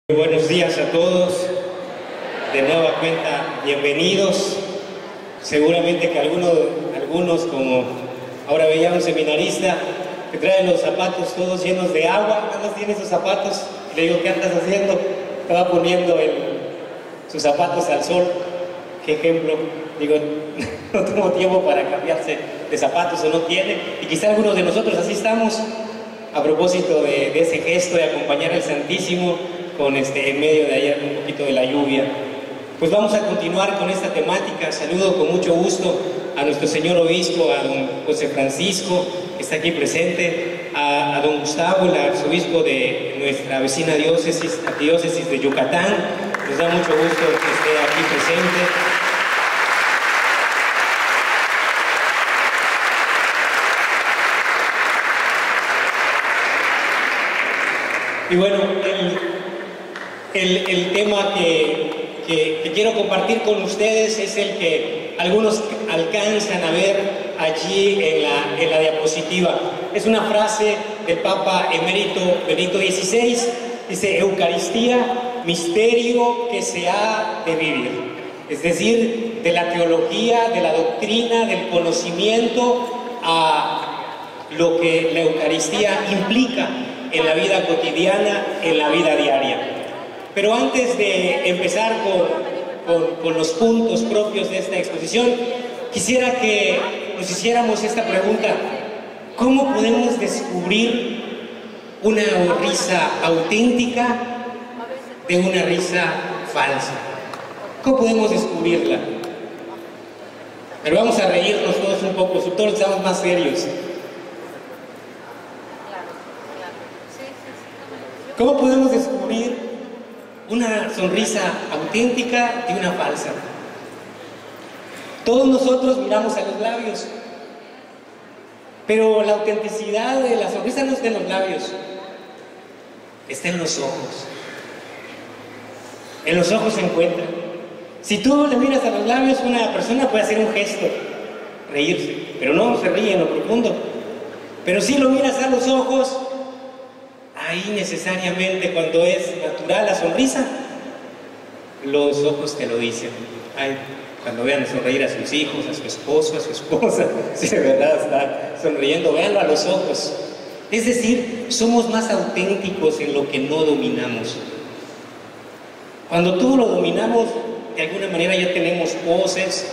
Muy buenos días a todos, de nueva cuenta, bienvenidos. Seguramente que algunos, como ahora veía un seminarista que trae los zapatos todos llenos de agua, nada más tiene sus zapatos, y le digo, ¿qué andas haciendo? Estaba poniendo sus zapatos al sol. ¿Qué ejemplo? Digo, no tengo tiempo para cambiarse de zapatos o no tiene, y quizá algunos de nosotros así estamos, a propósito de ese gesto de acompañar al Santísimo en medio de ayer un poquito de la lluvia. Pues vamos a continuar con esta temática. Saludo con mucho gusto a nuestro señor obispo, a don José Francisco, que está aquí presente, a don Gustavo, el arzobispo de nuestra vecina diócesis, la diócesis de Yucatán. Nos da mucho gusto que esté aquí presente. Y bueno, el tema que quiero compartir con ustedes es el que algunos alcanzan a ver allí en la diapositiva. Es una frase del Papa Emérito Benedicto XVI. Dice: Eucaristía, misterio que se ha de vivir. Es decir, de la teología, de la doctrina, del conocimiento a lo que la Eucaristía implica en la vida cotidiana, en la vida diaria. Pero antes de empezar con los puntos propios de esta exposición, quisiera que nos hiciéramos esta pregunta: ¿cómo podemos descubrir una risa auténtica de una risa falsa? ¿Cómo podemos descubrirla? Pero vamos a reírnos todos un poco, todos estamos más serios. ¿Cómo podemos descubrir una sonrisa auténtica de una falsa? Todos nosotros miramos a los labios, pero la autenticidad de la sonrisa no está en los labios, está en los ojos. En los ojos se encuentra. Si tú le miras a los labios, una persona puede hacer un gesto, reírse, pero no se ríe en lo profundo. Pero si lo miras a los ojos, ahí necesariamente, cuando es natural la sonrisa, los ojos te lo dicen. Ay, cuando vean sonreír a sus hijos, a su esposo, a su esposa, si de verdad está sonriendo, véanlo a los ojos. Es decir, somos más auténticos en lo que no dominamos. Cuando todo lo dominamos, de alguna manera ya tenemos poses,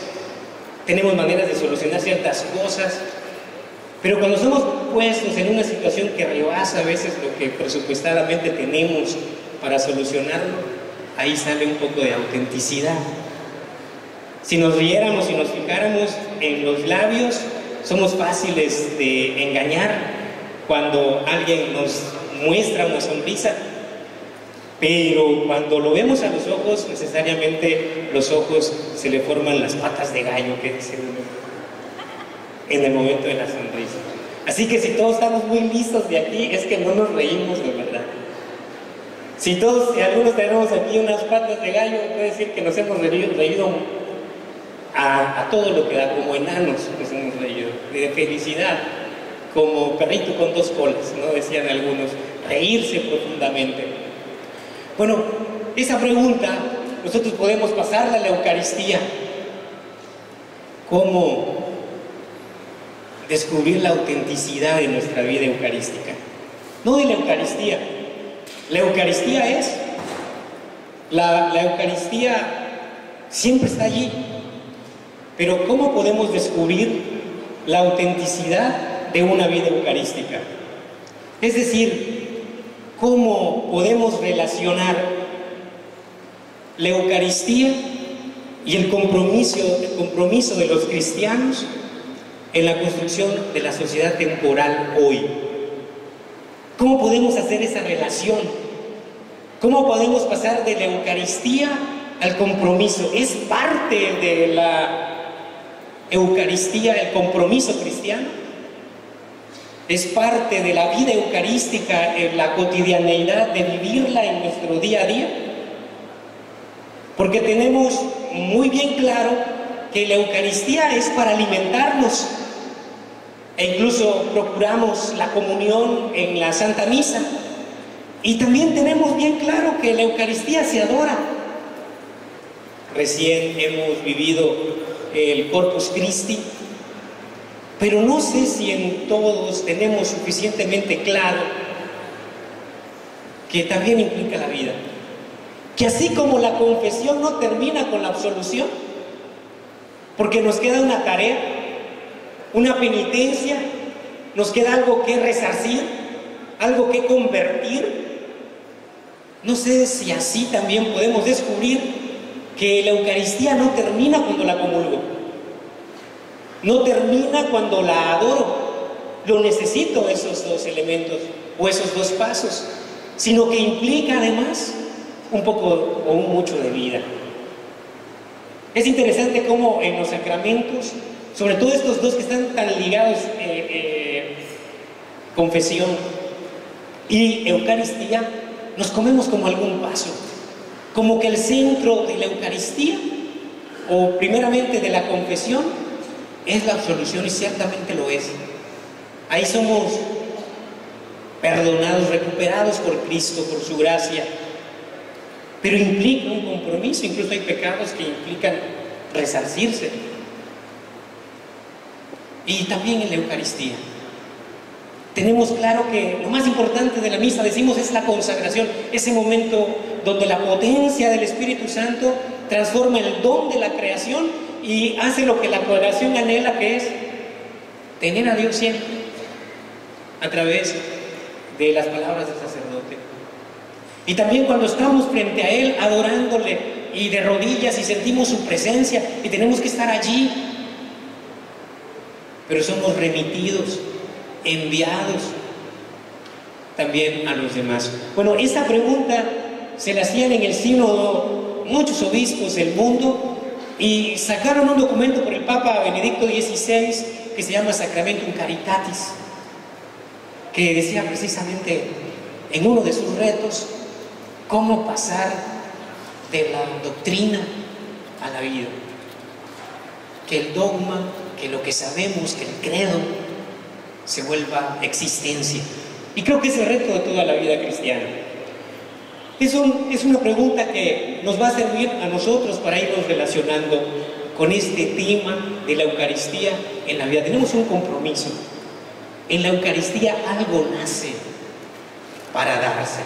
tenemos maneras de solucionar ciertas cosas. Pero cuando somos puestos en una situación que rebasa a veces lo que presupuestadamente tenemos para solucionarlo, ahí sale un poco de autenticidad. Si nos riéramos y nos fijáramos en los labios, somos fáciles de engañar cuando alguien nos muestra una sonrisa. Pero cuando lo vemos a los ojos, necesariamente los ojos se le forman las patas de gallo, que dicen en el momento de la sonrisa. Así que si todos estamos muy listos de aquí, es que no nos reímos de verdad. Si algunos tenemos aquí unas patas de gallo, puede decir que nos hemos reído a todo lo que da, como enanos nos hemos reído, de felicidad, como perrito con dos colas, ¿no? Decían algunos, reírse profundamente. Bueno, esa pregunta nosotros podemos pasarla a la Eucaristía. ¿Cómo descubrir la autenticidad de nuestra vida eucarística? No de la Eucaristía. La Eucaristía es, la Eucaristía siempre está allí. Pero ¿cómo podemos descubrir la autenticidad de una vida eucarística? Es decir, ¿cómo podemos relacionar la Eucaristía y el compromiso de los cristianos en la construcción de la sociedad temporal hoy? ¿Cómo podemos hacer esa relación? ¿Cómo podemos pasar de la Eucaristía al compromiso? Es parte de la Eucaristía el compromiso cristiano. Es parte de la vida eucarística, en la cotidianeidad de vivirla en nuestro día a día. Porque tenemos muy bien claro que la Eucaristía es para alimentarnos. E incluso procuramos la comunión en la Santa Misa. Y también tenemos bien claro que la Eucaristía se adora. Recién hemos vivido el Corpus Christi, pero no sé si en todos tenemos suficientemente claro que también implica la vida. Que así como la confesión no termina con la absolución, porque nos queda una tarea, una penitencia, nos queda algo que resarcir, algo que convertir. No sé si así también podemos descubrir que la Eucaristía no termina cuando la comulgo, no termina cuando la adoro, lo necesito esos dos elementos o esos dos pasos, sino que implica además un poco o un mucho de vida. Es interesante cómo en los sacramentos, sobre todo estos dos que están tan ligados, confesión y Eucaristía, nos comemos como algún paso, como que el centro de la Eucaristía, o primeramente de la confesión, es la absolución, y ciertamente lo es. Ahí somos perdonados, recuperados por Cristo, por su gracia, pero implica un compromiso. Incluso hay pecados que implican resarcirse. Y también en la Eucaristía tenemos claro que lo más importante de la misa, decimos, es la consagración, ese momento donde la potencia del Espíritu Santo transforma el don de la creación y hace lo que la creación anhela, que es tener a Dios siempre a través de las palabras del sacerdote. Y también cuando estamos frente a Él adorándole y de rodillas y sentimos su presencia y tenemos que estar allí, pero somos remitidos, enviados también a los demás. Bueno, esta pregunta se la hacían en el sínodo muchos obispos del mundo y sacaron un documento por el Papa Benedicto XVI que se llama Sacramentum Caritatis, que decía precisamente en uno de sus retos cómo pasar de la doctrina a la vida, que el dogma, que lo que sabemos, que el credo se vuelva existencia. Y creo que es el reto de toda la vida cristiana. Es una pregunta que nos va a servir a nosotros para irnos relacionando con este tema de la Eucaristía en la vida. Tenemos un compromiso. En la Eucaristía algo nace para darse.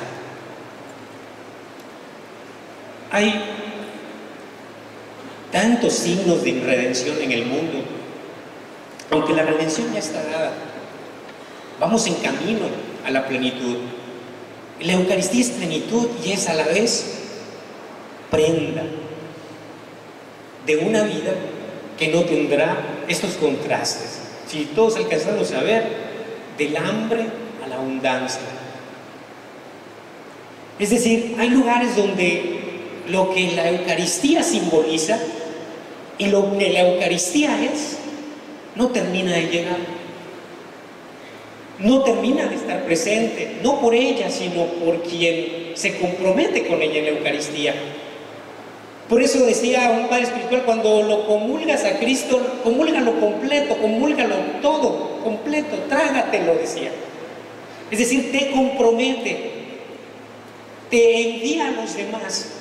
Hay tantos signos de redención en el mundo, aunque la redención ya está dada. Vamos en camino a la plenitud. La Eucaristía es plenitud y es a la vez prenda de una vida que no tendrá estos contrastes. Si todos alcanzamos a ver, del hambre a la abundancia. Es decir, hay lugares donde lo que la Eucaristía simboliza y lo que la Eucaristía es, no termina de llegar. No termina de estar presente, no por ella, sino por quien se compromete con ella en la Eucaristía. Por eso decía un padre espiritual, cuando lo comulgas a Cristo, comúlgalo completo, comúlgalo todo, completo, trágatelo, decía. Es decir, te compromete, te envía a los demás.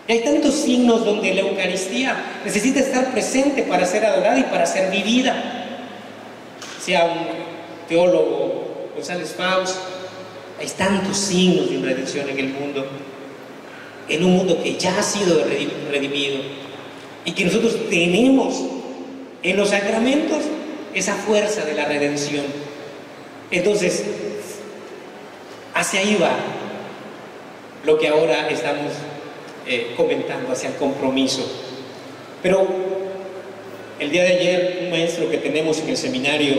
Y hay tantos signos donde la Eucaristía necesita estar presente para ser adorada y para ser vivida. Sea un teólogo, González Faust, hay tantos signos de redención en el mundo, en un mundo que ya ha sido redimido, y que nosotros tenemos en los sacramentos esa fuerza de la redención. Entonces, hacia ahí va lo que ahora estamos comentando, hacia el compromiso. Pero el día de ayer, un maestro que tenemos en el seminario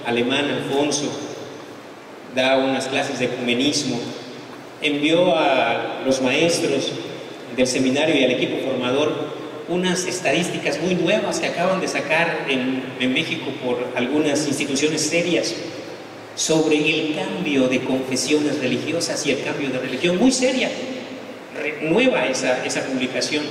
alemán, Alfonso, da unas clases de ecumenismo, envió a los maestros del seminario y al equipo formador unas estadísticas muy nuevas que acaban de sacar en México por algunas instituciones serias sobre el cambio de confesiones religiosas y el cambio de religión. Muy seria, nueva esa publicación.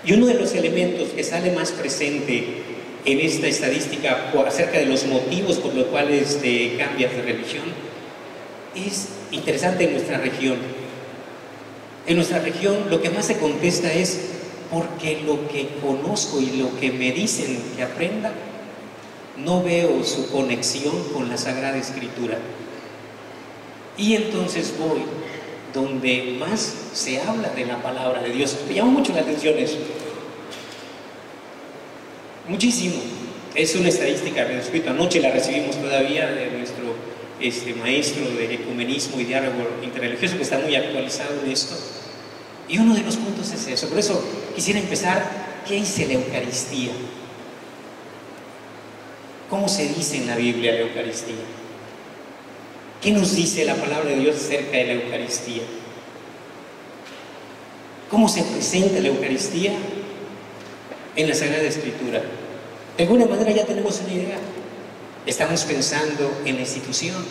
Y uno de los elementos que sale más presente en esta estadística acerca de los motivos por los cuales te cambias de religión es interesante en nuestra región. En nuestra región lo que más se contesta es porque lo que conozco y lo que me dicen que aprenda, no veo su conexión con la Sagrada Escritura. Y entonces voy donde más se habla de la palabra de Dios. Me llama mucho la atención eso. Muchísimo. Es una estadística que escrito anoche, la recibimos todavía de nuestro maestro de ecumenismo y diálogo interreligioso, que está muy actualizado en esto. Y uno de los puntos es eso. Por eso quisiera empezar, ¿qué dice la Eucaristía? ¿Cómo se dice en la Biblia la Eucaristía? ¿Qué nos dice la palabra de Dios acerca de la Eucaristía? ¿Cómo se presenta la Eucaristía en la Sagrada Escritura? De alguna manera ya tenemos una idea. Estamos pensando en la institución,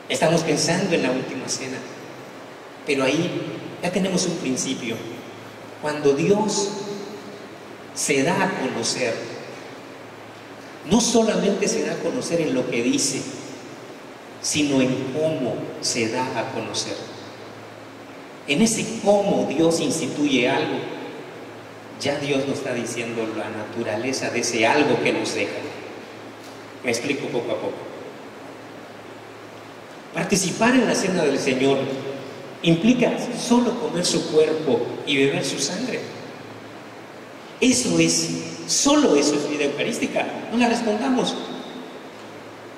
estamos pensando en la última cena, pero ahí ya tenemos un principio. Cuando Dios se da a conocer, no solamente se da a conocer en lo que dice, sino en cómo se da a conocer. En ese cómo Dios instituye algo, ya Dios nos está diciendo la naturaleza de ese algo que nos deja. Me explico poco a poco. Participar en la cena del Señor implica solo comer su cuerpo y beber su sangre. Solo eso es vida eucarística. No la respondamos.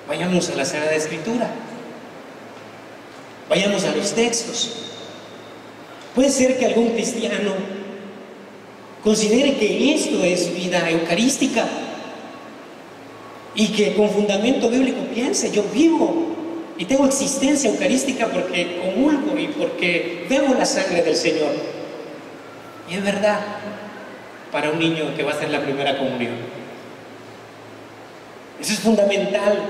Vayamos a la Sagrada Escritura. Vayamos a los textos. Puede ser que algún cristiano considere que esto es vida eucarística y que con fundamento bíblico piense: yo vivo y tengo existencia eucarística porque comulgo y porque bebo la sangre del Señor. Y es verdad para un niño que va a hacer la primera comunión. Eso es fundamental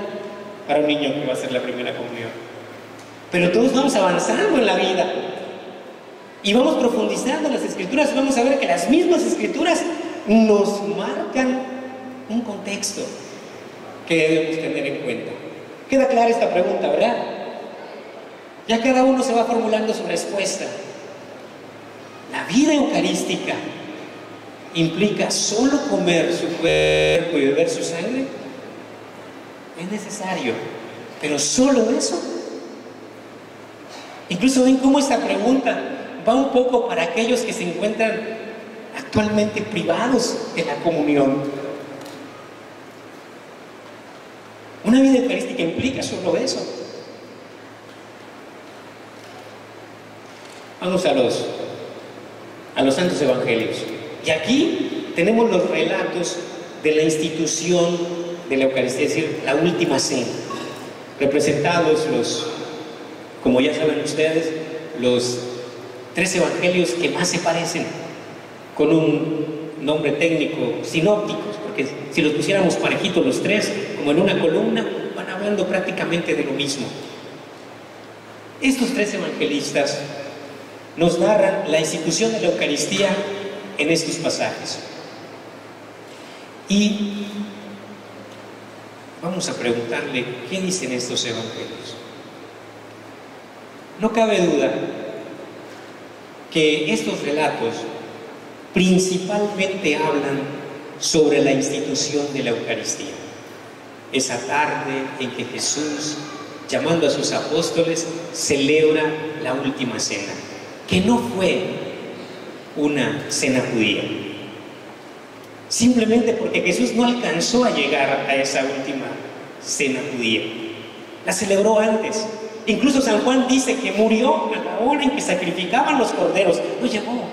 para un niño que va a hacer la primera comunión. Pero todos vamos avanzando en la vida y vamos profundizando en las Escrituras. Vamos a ver que las mismas Escrituras nos marcan un contexto que debemos tener en cuenta. Queda clara esta pregunta, ¿verdad? Ya cada uno se va formulando su respuesta. La vida eucarística implica solo comer su cuerpo y beber su sangre. Es necesario, pero solo eso. Incluso ven cómo esta pregunta va un poco para aquellos que se encuentran actualmente privados de la comunión. Una vida eucarística implica solo eso. Vamos a los santos evangelios. Y aquí tenemos los relatos de la institución de la Eucaristía, es decir, la última cena. Representados como ya saben ustedes, los 3 evangelios que más se parecen, con un nombre técnico, sinópticos, porque si los pusiéramos parejitos los 3, como en una columna, van hablando prácticamente de lo mismo. Estos 3 evangelistas nos narran la institución de la Eucaristía en estos pasajes. Y vamos a preguntarle, ¿qué dicen estos evangelios? No cabe duda que estos relatos principalmente hablan sobre la institución de la Eucaristía. Esa tarde en que Jesús, llamando a sus apóstoles, celebra la última cena, que no fue una cena judía, simplemente porque Jesús no alcanzó a llegar a esa última cena judía. La celebró antes. Incluso San Juan dice que murió a la hora en que sacrificaban los corderos. No llegó.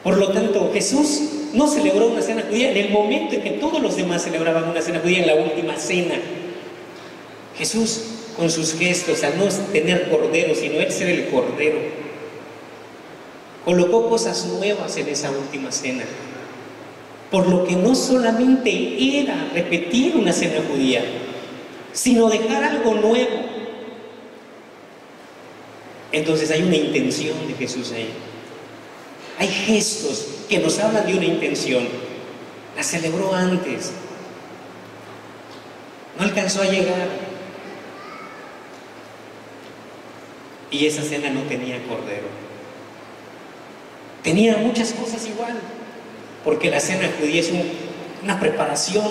Por lo tanto, Jesús no celebró una cena judía en el momento en que todos los demás celebraban una cena judía, en la última cena. Jesús, con sus gestos, al no tener cordero, sino él ser el cordero, colocó cosas nuevas en esa última cena. Por lo que no solamente era repetir una cena judía, sino dejar algo nuevo. Entonces hay una intención de Jesús ahí. Hay gestos que nos hablan de una intención. La celebró antes. No alcanzó a llegar. Y esa cena no tenía cordero. Tenía muchas cosas igual, porque la cena judía es una preparación,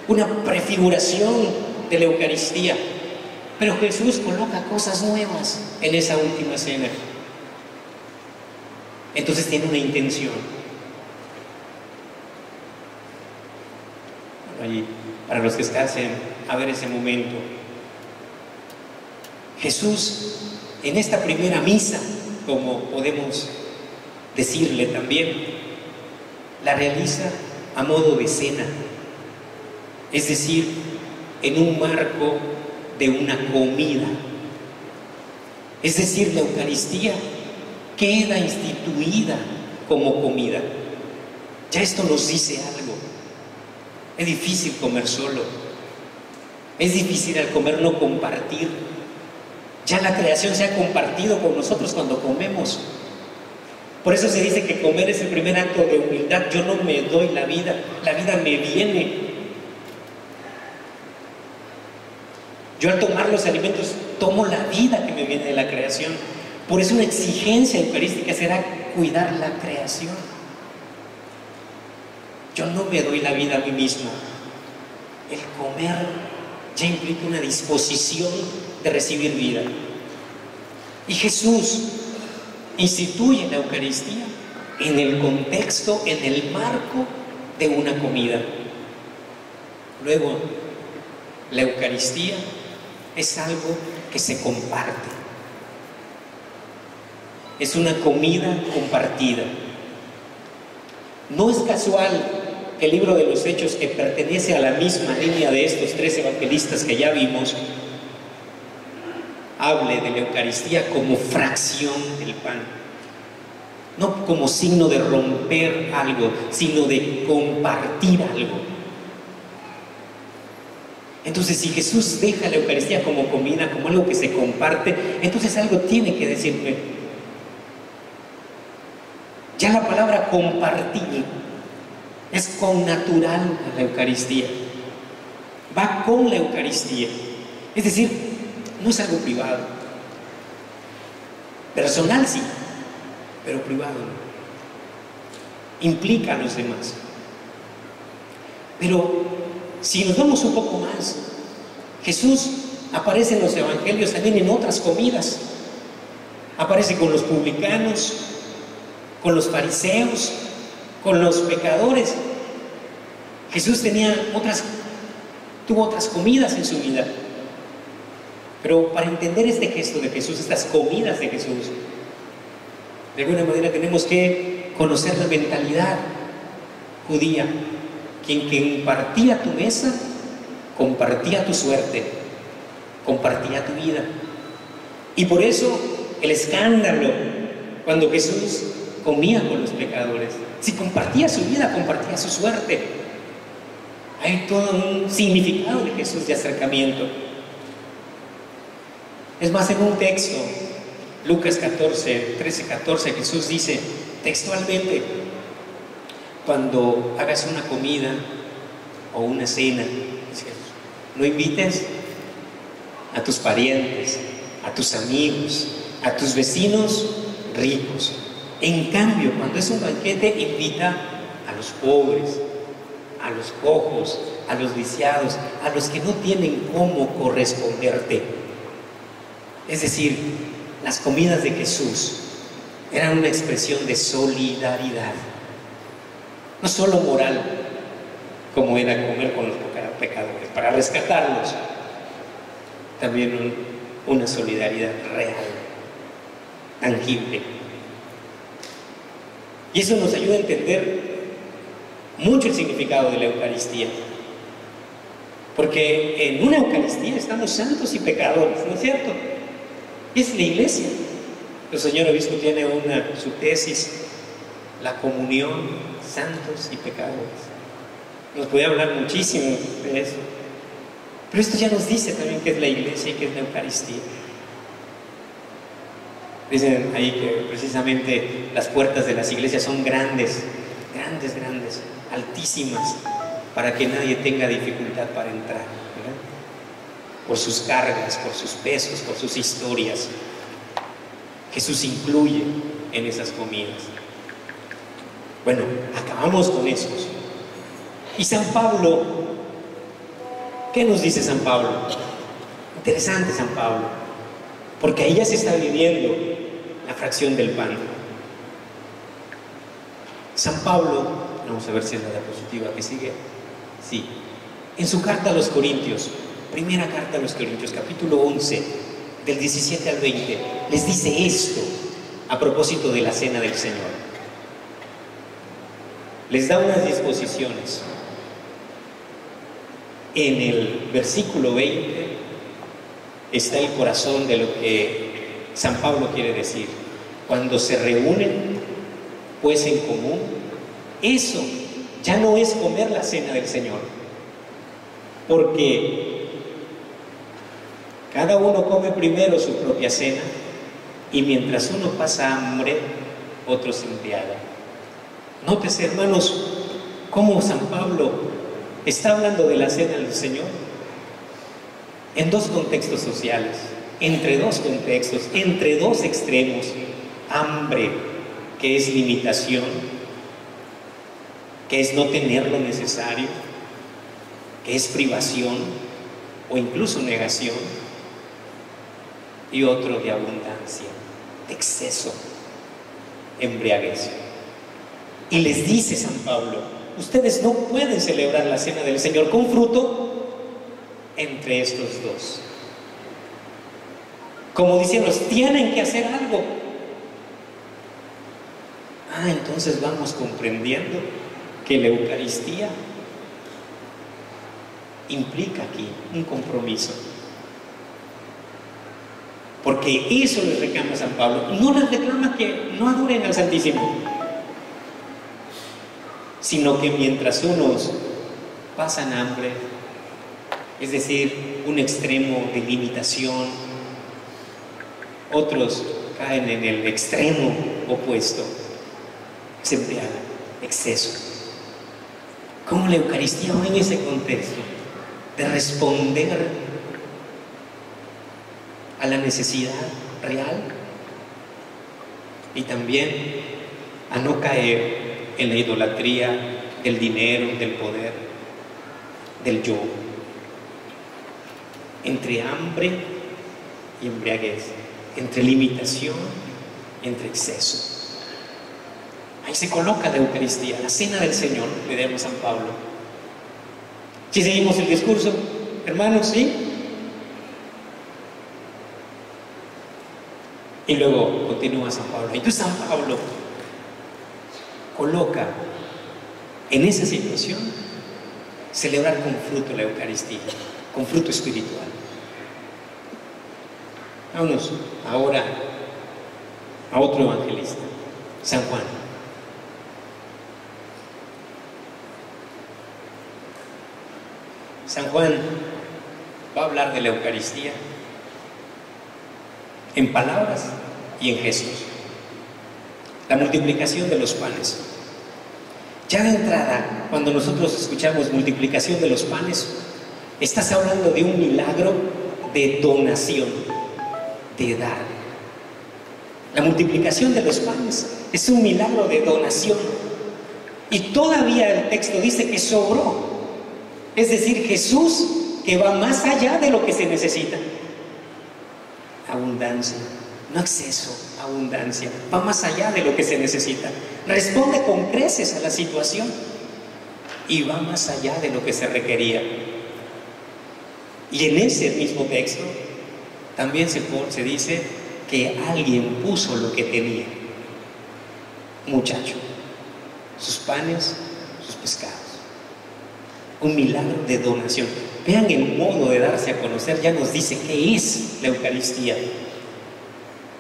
una prefiguración de la Eucaristía. Pero Jesús coloca cosas nuevas en esa última cena. Entonces tiene una intención. Allí, para los que alcancen a ver ese momento, Jesús en esta primera misa, como podemos decirle también, la realiza a modo de cena, es decir, en un marco de una comida. Es decir, la Eucaristía queda instituida como comida. Ya esto nos dice algo. Es difícil comer solo. Es difícil al comer no compartir. Ya la creación se ha compartido con nosotros cuando comemos. Por eso se dice que comer es el primer acto de humildad. Yo no me doy la vida me viene. Yo al tomar los alimentos tomo la vida que me viene de la creación. Por eso una exigencia eucarística será cuidar la creación. Yo no me doy la vida a mí mismo. El comer ya implica una disposición de recibir vida. Y Jesús instituye la Eucaristía en el contexto, en el marco de una comida. Luego, la Eucaristía es algo que se comparte. Es una comida compartida. No es casual que el libro de los Hechos, que pertenece a la misma línea de estos tres evangelistas que ya vimos, hable de la Eucaristía como fracción del pan. No como signo de romper algo, sino de compartir algo. Entonces, si Jesús deja la Eucaristía como comida, como algo que se comparte, entonces algo tiene que decirme. Ya la palabra compartir es connatural a la Eucaristía. Va con la Eucaristía. Es decir, no es algo privado. Personal sí, pero privado no. Implica a los demás. Pero si nos vamos un poco más, Jesús aparece en los evangelios también en otras comidas. Aparece con los publicanos, con los fariseos, con los pecadores. Jesús tuvo otras comidas en su vida. Pero para entender este gesto de Jesús, estas comidas de Jesús, de alguna manera tenemos que conocer la mentalidad judía. Quien compartía tu mesa, compartía tu suerte, compartía tu vida. Y por eso el escándalo cuando Jesús comía con los pecadores. Si compartía su vida, compartía su suerte. Hay todo un significado de Jesús de acercamiento. Es más, en un texto, Lucas 13:14, Jesús dice textualmente: cuando hagas una comida o una cena, no invites a tus parientes, a tus amigos, a tus vecinos ricos. En cambio, cuando es un banquete, invita a los pobres, a los cojos, a los lisiados, a los que no tienen cómo corresponderte. Es decir, las comidas de Jesús eran una expresión de solidaridad. No solo moral, como era comer con los pecadores, para rescatarlos, también una solidaridad real, tangible. Y eso nos ayuda a entender mucho el significado de la Eucaristía. Porque en una Eucaristía estamos santos y pecadores, ¿no es cierto? Es la Iglesia. El señor obispo tiene su tesis, la comunión, santos y pecadores. Nos puede hablar muchísimo de eso. Pero esto ya nos dice también qué es la Iglesia y qué es la Eucaristía. Dicen ahí que precisamente las puertas de las iglesias son grandes, altísimas, para que nadie tenga dificultad para entrar, ¿verdad? Por sus cargas, por sus pesos, por sus historias. Jesús incluye en esas comidas. Bueno, acabamos con esos. Y San Pablo, ¿qué nos dice San Pablo? Interesante San Pablo, porque ahí ya se está viviendo la fracción del pan. San Pablo, vamos a ver si es la diapositiva que sigue. Sí, en su carta a los Corintios, primera carta a los Corintios, capítulo 11, del 17 al 20, les dice esto a propósito de la cena del Señor. Les da unas disposiciones. En el versículo 20 está el corazón de lo que San Pablo quiere decir. Cuando se reúnen, pues en común, eso ya no es comer la cena del Señor, porque cada uno come primero su propia cena y mientras uno pasa hambre, otro se embriaga. Nótese, hermanos, cómo San Pablo está hablando de la cena del Señor en dos contextos sociales, entre dos contextos, entre dos extremos. Hambre, que es limitación, que es no tener lo necesario, que es privación o incluso negación, y otro de abundancia, de exceso, embriaguez. Y les dice San Pablo, ustedes no pueden celebrar la cena del Señor con fruto entre estos dos. Como diciéndonos, tienen que hacer algo. Entonces vamos comprendiendo que la Eucaristía implica aquí un compromiso. Porque eso les reclama San Pablo. No les reclama que no adoren al Santísimo, sino que mientras unos pasan hambre, es decir, un extremo de limitación, otros caen en el extremo opuesto, se embriagan, exceso. ¿Cómo la Eucaristía va en ese contexto de responder a la necesidad real y también a no caer en la idolatría del dinero, del poder, del yo, entre hambre y embriaguez, entre limitación y entre exceso? Ahí se coloca la Eucaristía, la cena del Señor, le damos a San Pablo. Si seguimos el discurso, hermanos, ¿sí? Y luego continúa San Pablo. Entonces San Pablo coloca en esa situación celebrar con fruto la Eucaristía, con fruto espiritual. Vámonos ahora a otro evangelista, San Juan. San Juan va a hablar de la Eucaristía en palabras y en gestos. La multiplicación de los panes. Ya de entrada, cuando nosotros escuchamos multiplicación de los panes, estás hablando de un milagro de donación, de dar. La multiplicación de los panes es un milagro de donación. Y todavía el texto dice que sobró. Es decir, Jesús, que va más allá de lo que se necesita. Abundancia, no exceso, abundancia. Va más allá de lo que se necesita. Responde con creces a la situación y va más allá de lo que se requería. Y en ese mismo texto también se dice que alguien puso lo que tenía. Un muchacho, sus panes, sus pescados. Un milagro de donación. Vean el modo de darse a conocer, ya nos dice qué es la Eucaristía.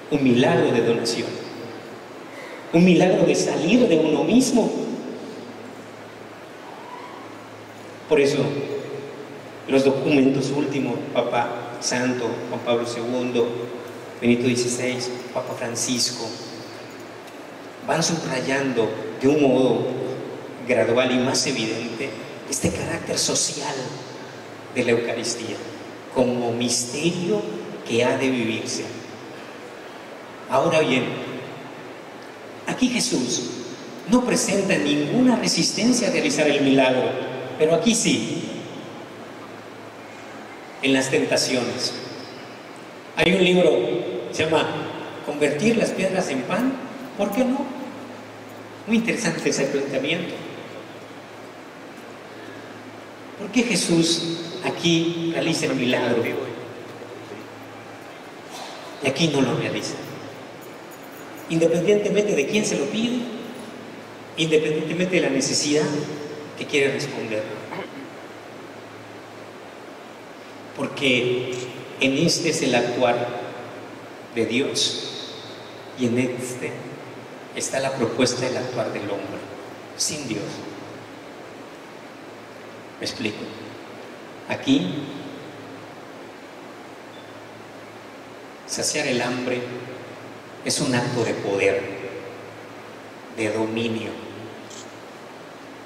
Un milagro de donación. Un milagro de salir de uno mismo. Por eso, los documentos últimos, Papa Santo, Juan Pablo II, Benito XVI, Papa Francisco, van subrayando de un modo gradual y más evidente este carácter social de la Eucaristía como misterio que ha de vivirse. Ahora bien, aquí Jesús no presenta ninguna resistencia a realizar el milagro, pero aquí sí, en las tentaciones. Hay un libro que se llama Convertir las piedras en pan, ¿por qué no? Muy interesante ese planteamiento. ¿Por qué Jesús aquí realiza el milagro y aquí no lo realiza? Independientemente de quién se lo pide, independientemente de la necesidad que quiere responder. Porque en este es el actuar de Dios y en este está la propuesta del actuar del hombre sin Dios. ¿Me explico? Aquí saciar el hambre es un acto de poder, de dominio.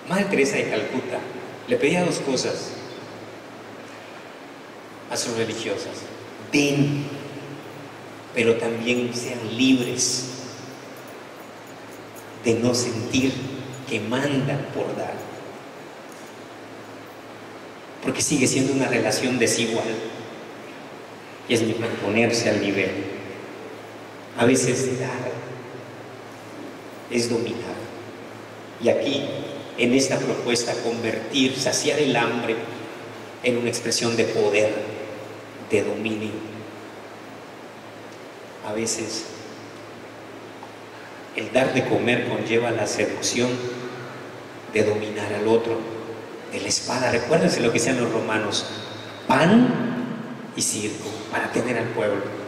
Madre Teresa de Calcuta le pedía dos cosas a sus religiosas: den, pero también sean libres de no sentir que mandan por dar, porque sigue siendo una relación desigual y es mejor ponerse al nivel. A veces dar es dominar, y aquí en esta propuesta convertir, saciar el hambre en una expresión de poder, de dominio. A veces el dar de comer conlleva la seducción de dominar al otro, de la espada. Recuérdense lo que decían los romanos: pan y circo, para tener al pueblo.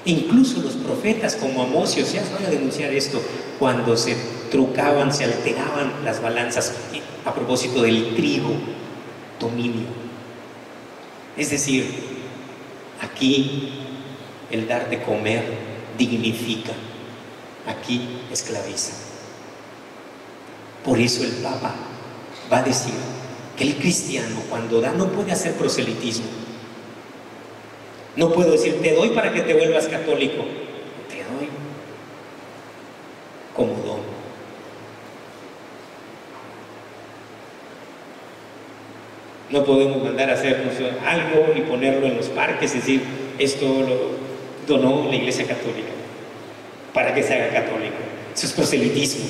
Incluso los profetas como Amós y Oseas van a denunciar esto, cuando se trucaban, se alteraban las balanzas a propósito del trigo, dominio. Es decir, aquí el dar de comer dignifica, aquí esclaviza. Por eso el Papa va a decir que el cristiano, cuando da, no puede hacer proselitismo. No puedo decir: te doy para que te vuelvas católico. Te doy como don. No podemos mandar a hacer algo y ponerlo en los parques, es decir, esto lo donó la Iglesia Católica para que se haga católico. Eso es proselitismo.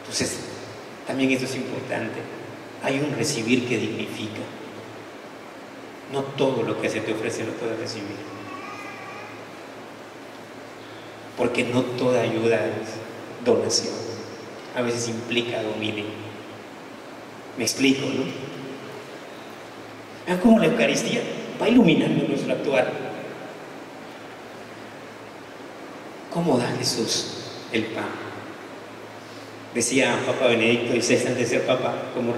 Entonces, también esto es importante. Hay un recibir que dignifica. No todo lo que se te ofrece lo puedes recibir, porque no toda ayuda es donación. A veces implica dominio. Me explico, ¿no? Vean cómo la Eucaristía va iluminando nuestro actuar. ¿Cómo da Jesús el pan? Decía Papa Benedicto XVI, antes de ser Papa, como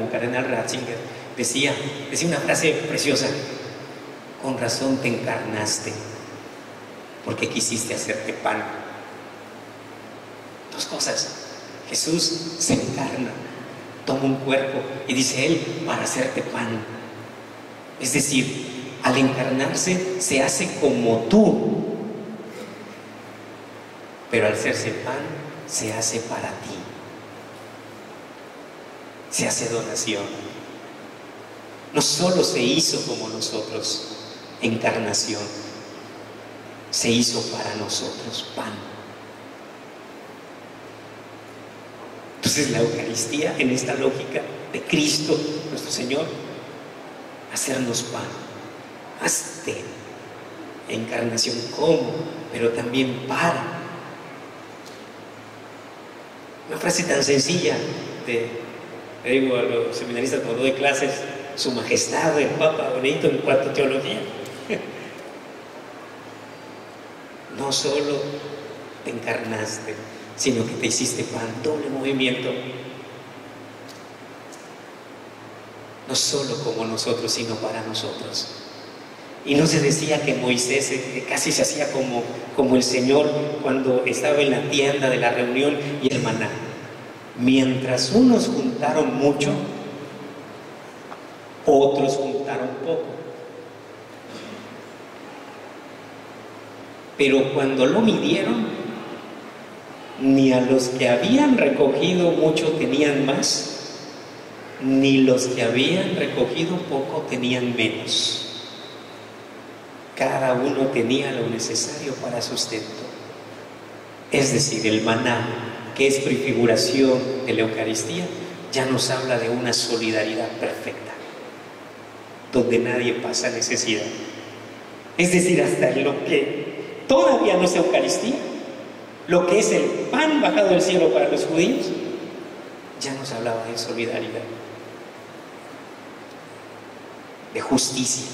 Cardenal Ratzinger, decía una frase preciosa: con razón te encarnaste, porque quisiste hacerte pan. Dos cosas: Jesús se encarna, toma un cuerpo y dice Él, para hacerte pan. Es decir, al encarnarse se hace como tú, pero al hacerse pan se hace para ti, se hace donación. No solo se hizo como nosotros, encarnación, se hizo para nosotros pan. Entonces la Eucaristía, en esta lógica de Cristo, nuestro Señor, hacernos pan. Hazte encarnación como, pero también para. Una frase tan sencilla, le digo a los seminaristas cuando doy clases: Su Majestad el Papa Benedicto en cuanto a teología. No solo te encarnaste, sino que te hiciste pan. Doble movimiento. No solo como nosotros, sino para nosotros. Y no se decía que Moisés casi se hacía como el Señor cuando estaba en la tienda de la reunión y el maná. Mientras unos juntaron mucho, otros juntaron poco. Pero cuando lo midieron, ni a los que habían recogido mucho tenían más, ni los que habían recogido poco tenían menos. Cada uno tenía lo necesario para sustento. Es decir, el maná, que es prefiguración de la Eucaristía, ya nos habla de una solidaridad perfecta, donde nadie pasa necesidad. Es decir, hasta lo que todavía no es Eucaristía, lo que es el pan bajado del cielo para los judíos, ya nos hablaba de solidaridad, de justicia,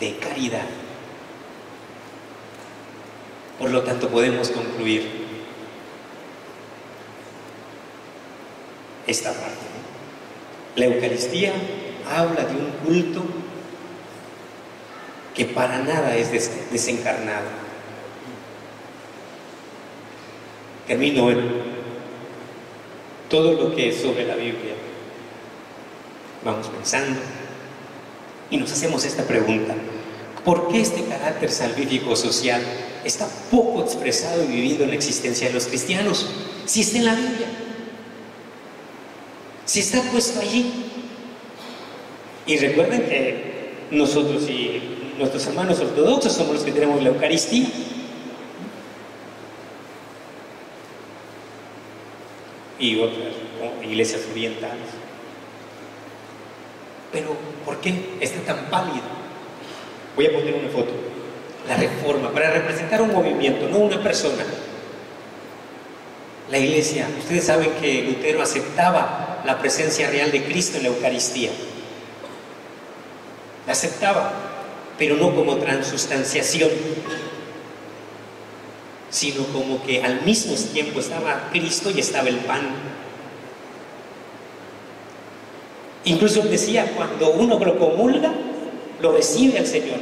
de caridad. Por lo tanto, podemos concluir esta parte. La Eucaristía habla de un culto que para nada es desencarnado. Termino en todo lo que es sobre la Biblia. Vamos pensando y nos hacemos esta pregunta: ¿por qué este carácter salvífico social está poco expresado y vivido en la existencia de los cristianos? Si está en la Biblia, si está puesto allí. Y recuerden que nosotros y nuestros hermanos ortodoxos somos los que tenemos la Eucaristía. Y otras iglesias orientales. Pero ¿por qué está tan pálido? Voy a poner una foto. La Reforma, para representar un movimiento, no una persona. La iglesia, ustedes saben que Lutero aceptaba la presencia real de Cristo en la Eucaristía. La aceptaba, pero no como transustanciación, sino como que al mismo tiempo estaba Cristo y estaba el pan. Incluso él decía, cuando uno lo comulga, lo recibe al Señor,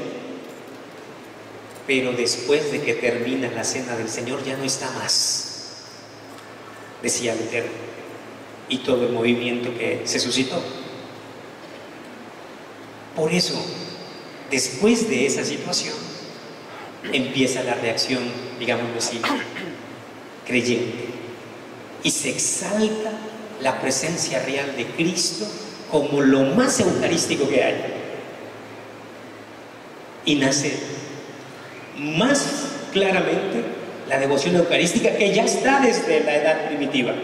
pero después de que termina la cena del Señor ya no está más, decía Lutero, y todo el movimiento que se suscitó. Por eso, después de esa situación, empieza la reacción, digámoslo así, creyente, y se exalta la presencia real de Cristo como lo más eucarístico que hay, y nace más claramente la devoción eucarística, que ya está desde la edad primitiva,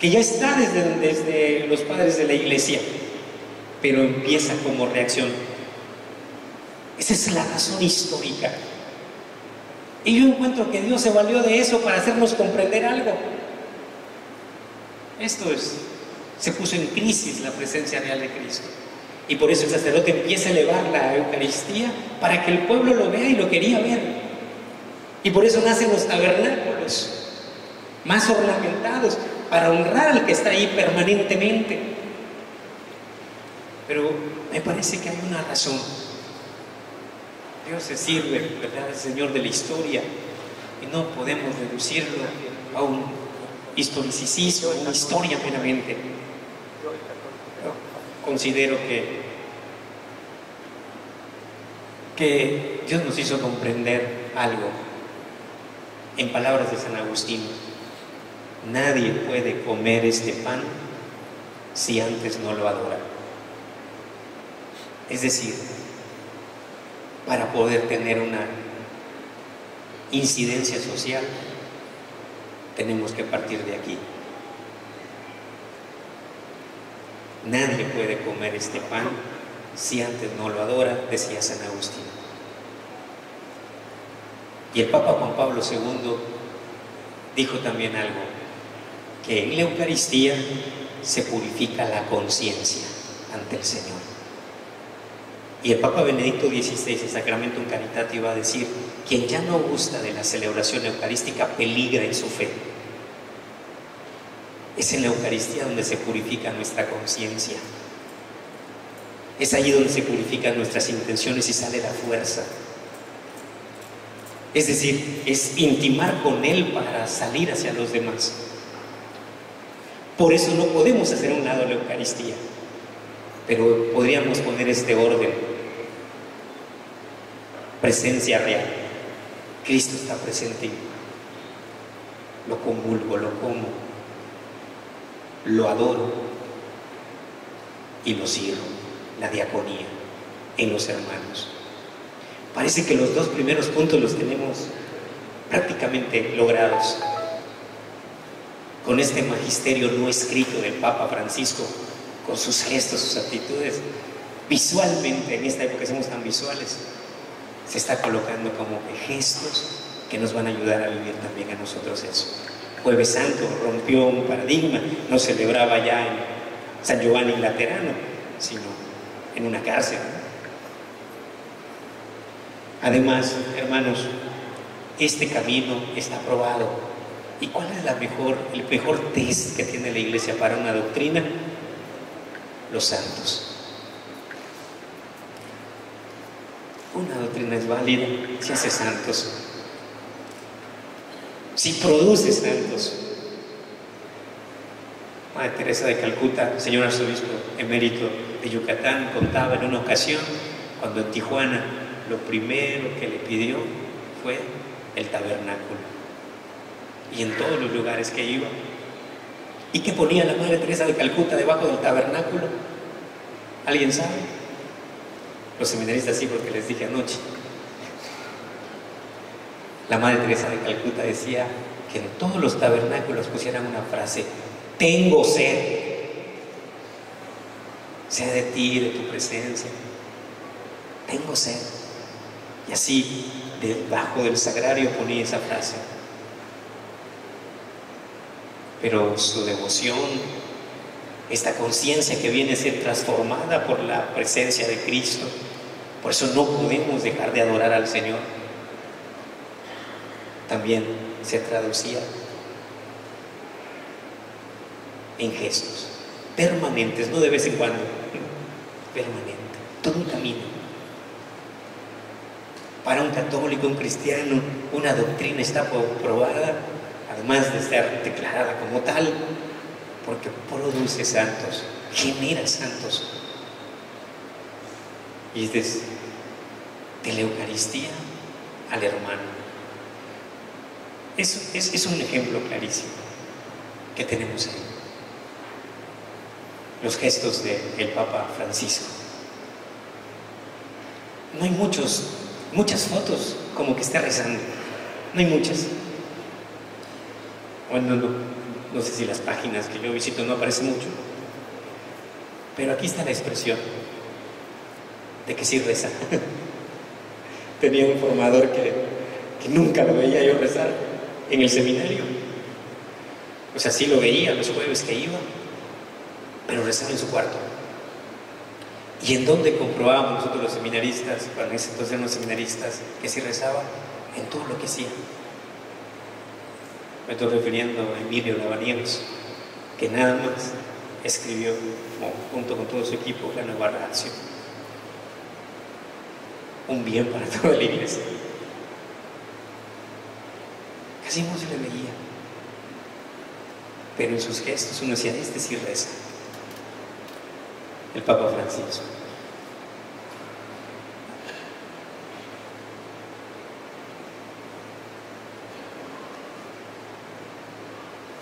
que ya está desde los padres de la iglesia, pero empieza como reacción. Esa es la razón histórica. Y yo encuentro que Dios se valió de eso para hacernos comprender algo. Se puso en crisis la presencia real de Cristo. Y por eso el sacerdote empieza a elevar la Eucaristía para que el pueblo lo vea, y lo quería ver. Y por eso nacen los tabernáculos más ornamentados, para honrar al que está ahí permanentemente. Pero me parece que hay una razón. Dios se sirve, ¿verdad?, el Señor de la historia, y no podemos reducirlo a un historicismo, una historia meramente. Yo considero que Dios nos hizo comprender algo. En palabras de San Agustín: nadie puede comer este pan si antes no lo adora. Es decir, para poder tener una incidencia social, tenemos que partir de aquí. Nadie puede comer este pan si antes no lo adora, decía San Agustín. Y el Papa Juan Pablo II dijo también algo, que en la Eucaristía se purifica la conciencia ante el Señor. Y el Papa Benedicto XVI, en Sacramentum Caritatis, va a decir: quien ya no gusta de la celebración eucarística peligra en su fe. Es en la Eucaristía donde se purifica nuestra conciencia. Es allí donde se purifican nuestras intenciones y sale la fuerza. Es decir, es intimar con Él para salir hacia los demás. Por eso no podemos hacer a un lado la Eucaristía, pero podríamos poner este orden. presencia real. Cristo está presente. Lo comulgo, lo como, lo adoro y lo sirvo. La diaconía en los hermanos. Parece que los dos primeros puntos los tenemos prácticamente logrados con este magisterio no escrito del Papa Francisco, con sus gestos, sus actitudes. Visualmente, en esta época somos tan visuales, se está colocando como gestos que nos van a ayudar a vivir también a nosotros eso. Jueves Santo rompió un paradigma, no celebraba ya en San Giovanni Laterano, sino en una cárcel. Además, hermanos, este camino está probado. ¿Y cuál es el mejor test que tiene la Iglesia para una doctrina? Los santos. Una doctrina es válida si hace santos, si produce santos. Madre Teresa de Calcuta, señor arzobispo emérito de Yucatán, contaba en una ocasión cuando en Tijuana lo primero que le pidió fue el tabernáculo. Y en todos los lugares que iba. ¿Y qué ponía la Madre Teresa de Calcuta debajo del tabernáculo? ¿Alguien sabe? Los seminaristas sí, porque les dije anoche. La Madre Teresa de Calcuta decía que en todos los tabernáculos pusieran una frase: tengo sed. Sed de ti, de tu presencia. Tengo sed. Y así, debajo del sagrario ponía esa frase. Pero su devoción, esta conciencia que viene a ser transformada por la presencia de Cristo, por eso no podemos dejar de adorar al Señor, también se traducía en gestos permanentes, no de vez en cuando, permanente, todo un camino. Para un católico, un cristiano, una doctrina está probada, además de estar declarada como tal, porque produce santos, genera santos. Y desde de la Eucaristía al hermano. Es un ejemplo clarísimo que tenemos ahí. Los gestos del Papa Francisco. No hay muchas fotos como que esté rezando. No hay muchas. Bueno, no sé si las páginas que yo visito no aparecen mucho, pero aquí está la expresión de que sí reza. Tenía un formador que nunca lo veía yo rezar en el seminario. O sea, sí lo veía los jueves que iba, pero rezaba en su cuarto. ¿Y en dónde comprobábamos nosotros los seminaristas, cuando en ese entonces eran los seminaristas, que sí rezaba? En todo lo que hacía. Me estoy refiriendo a Emilio Lavaniegos, que nada más escribió, junto con todo su equipo, la nueva Ratio. Un bien para toda la iglesia. Casi no se le veía, pero en sus gestos uno decía: este sí reza. El Papa Francisco.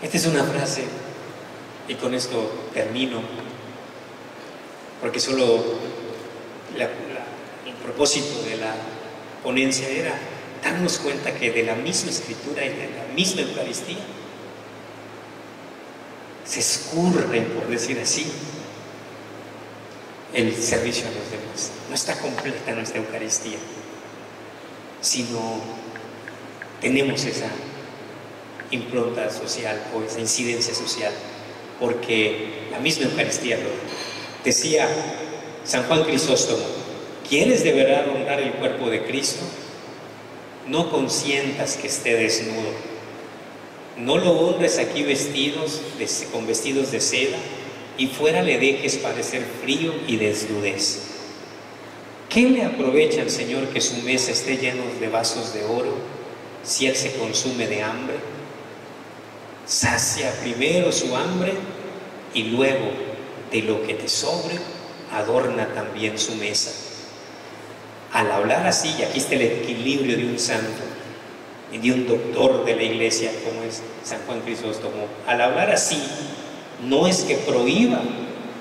Esta es una frase, y con esto termino, porque solo el propósito de la ponencia era darnos cuenta que de la misma Escritura y de la misma Eucaristía se escurre, por decir así, el servicio a los demás. No está completa nuestra Eucaristía, sino tenemos esa impronta social o esa incidencia social, porque la misma Eucaristía lo decía San Juan Crisóstomo: ¿quieres de verdad honrar el cuerpo de Cristo? No consientas que esté desnudo, no lo honres aquí con vestidos de seda, y fuera le dejes padecer frío y desnudez. ¿Qué le aprovecha al Señor que su mesa esté llena de vasos de oro, si Él se consume de hambre? Sacia primero su hambre y luego, de lo que te sobre, adorna también su mesa. al hablar así, y aquí está el equilibrio de un santo y de un doctor de la iglesia como es San Juan Crisóstomo, al hablar así, no es que prohíba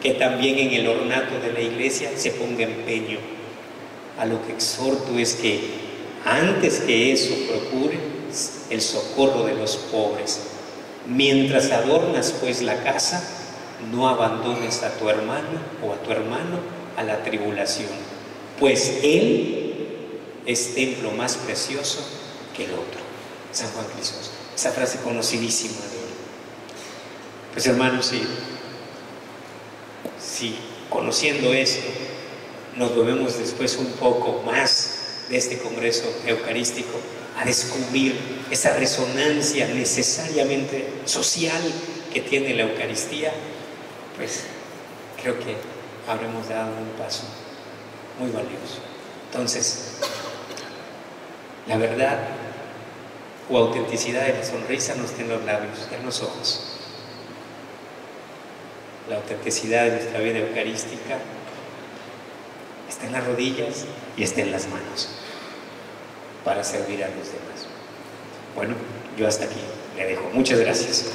que también en el ornato de la iglesia se ponga empeño. A lo que exhorto es que antes que eso procure el socorro de los pobres. Mientras adornas pues la casa, no abandones a tu hermano o a tu hermano a la tribulación, pues él es templo más precioso que el otro. San Juan Crisóstomo, esa frase conocidísima de él. Pues hermanos, si conociendo esto nos volvemos después un poco más de este Congreso Eucarístico a descubrir esa resonancia necesariamente social que tiene la Eucaristía, pues creo que habremos dado un paso muy valioso. Entonces, la verdad o autenticidad de la sonrisa no está en los labios, está en los ojos. La autenticidad de nuestra vida eucarística está en las rodillas y está en las manos para servir a los demás. Bueno, yo hasta aquí le dejo. Muchas gracias.